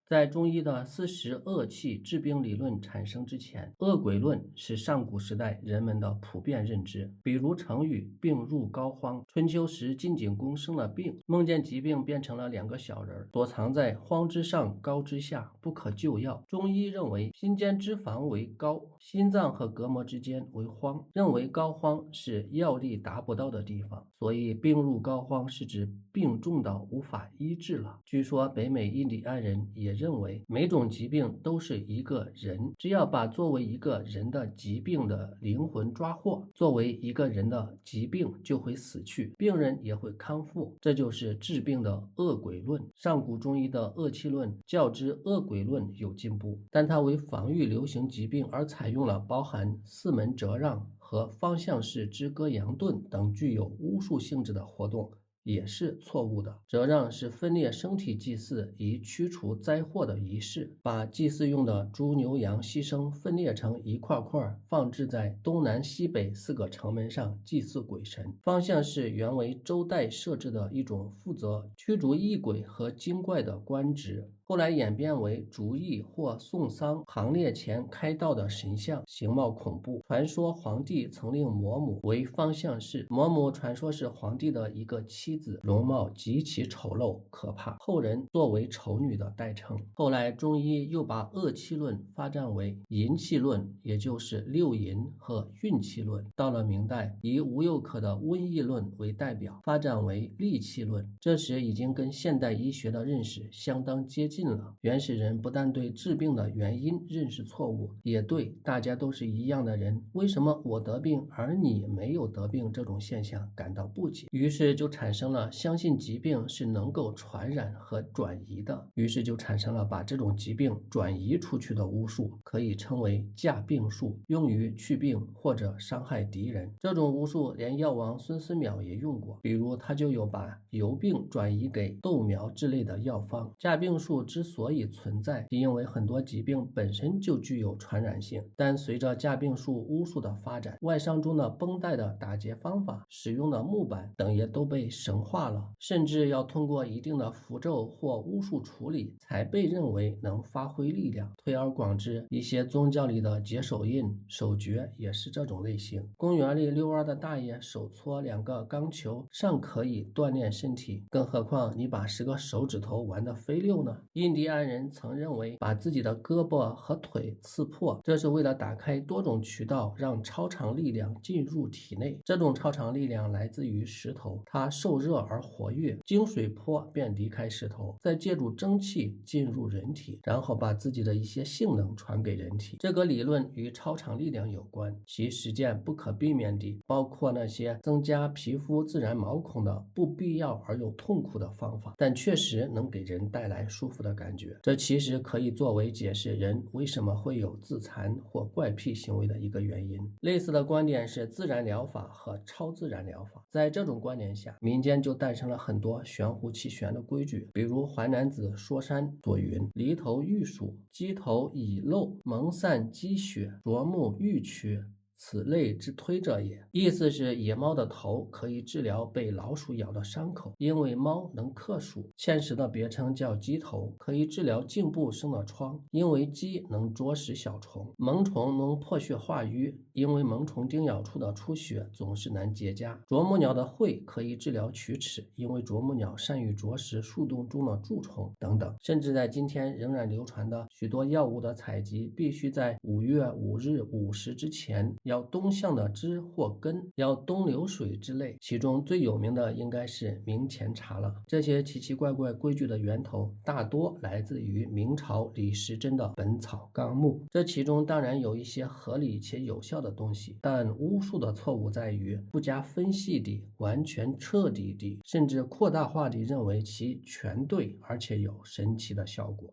在中医的四时恶气治病理论产生之前，恶鬼论是上古时代人们的普遍认知。比如成语病入膏肓，春秋时晋景公生了病，梦见疾病变成了两个小人，躲藏在荒之上膏之下，不可救药。中医认为心间脂肪为膏，心脏和膈膜之间为肓，认为膏肓是药力达不到的地方，所以病入膏肓是指病重到无法医治了。据说北美印第安人也认为每种疾病都是一个人，只要把作为一个人的疾病的灵魂抓获，作为一个人的疾病就会死去，病人也会康复，这就是治病的恶鬼论。上古中医的恶气论较之恶鬼论有进步，但它为防御流行疾病而采用了包含四门折让和方向式之歌阳遁等具有巫术性质的活动，也是错误的。折让是分裂生体祭祀以驱除灾祸的仪式，把祭祀用的猪牛羊牺牲分裂成一块块，放置在东南西北四个城门上祭祀鬼神。方向是原为周代设置的一种负责驱逐异鬼和精怪的官职，后来演变为逐义或送丧行列前开道的神像，形貌恐怖。传说皇帝曾令嫫母为方向士，嫫母传说是皇帝的一个妻子，容貌极其丑陋可怕，后人作为丑女的代称。后来中医又把恶气论发展为淫气论，也就是六淫和运气论。到了明代，以吴又可的瘟疫论为代表，发展为戾气论。这时已经跟现代医学的认识相当接近了。原始人不但对治病的原因认识错误，也对大家都是一样的人，为什么我得病而你没有得病这种现象感到不解，于是就产生了相信疾病是能够传染和转移的，于是就产生了把这种疾病转移出去的巫术，可以称为架病术，用于去病或者伤害敌人。这种巫术连药王孙思邈也用过，比如他就有把疣病转移给豆苗之类的药方。架病术之所以存在，是因为很多疾病本身就具有传染性，但随着架病术巫术的发展，外伤中的绷带的打结方法、使用的木板等也都被神化了，甚至要通过一定的符咒或巫术处理才被认为能发挥力量。推而广之，一些宗教里的结手印、手诀也是这种类型。公园里遛弯的大爷手搓两个钢球尚可以锻炼身体，更何况你把10个手指头玩得飞溜呢？印第安人曾认为把自己的胳膊和腿刺破，这是为了打开多种渠道，让超常力量进入体内。这种超常力量来自于石头，它受热而活跃，经水波便离开石头，再借助蒸汽进入人体，然后把自己的一些性能传给人体。这个理论与超常力量有关，其实践不可避免地包括那些增加皮肤自然毛孔的不必要而又痛苦的方法，但确实能给人带来舒服的感觉。这其实可以作为解释人为什么会有自残或怪癖行为的一个原因。类似的观点是自然疗法和超自然疗法。在这种观点下，民间就诞生了很多玄乎其玄的规矩，比如淮南子说山所云：犁头遇鼠，鸡头已漏，蒙散积血，啄木欲缺，此类之推者也。意思是野猫的头可以治疗被老鼠咬的伤口，因为猫能克鼠。芡实的别称叫鸡头，可以治疗颈部生的疮，因为鸡能啄食小虫。虻虫能破血化瘀，因为虻虫叮咬处的出血总是难结痂。啄木鸟的喙可以治疗龋齿，因为啄木鸟善于啄食树洞中的蛀虫等等。甚至在今天仍然流传的许多药物的采集必须在5月5日午时之前，要冬向的枝或根，要冬流水之类。其中最有名的应该是明前茶了。这些奇奇怪怪规矩的源头大多来自于明朝李时珍的《本草纲目》，这其中当然有一些合理且有效的东西，但巫术的错误在于不加分析地、完全彻底地，甚至扩大化地认为其全对而且有神奇的效果。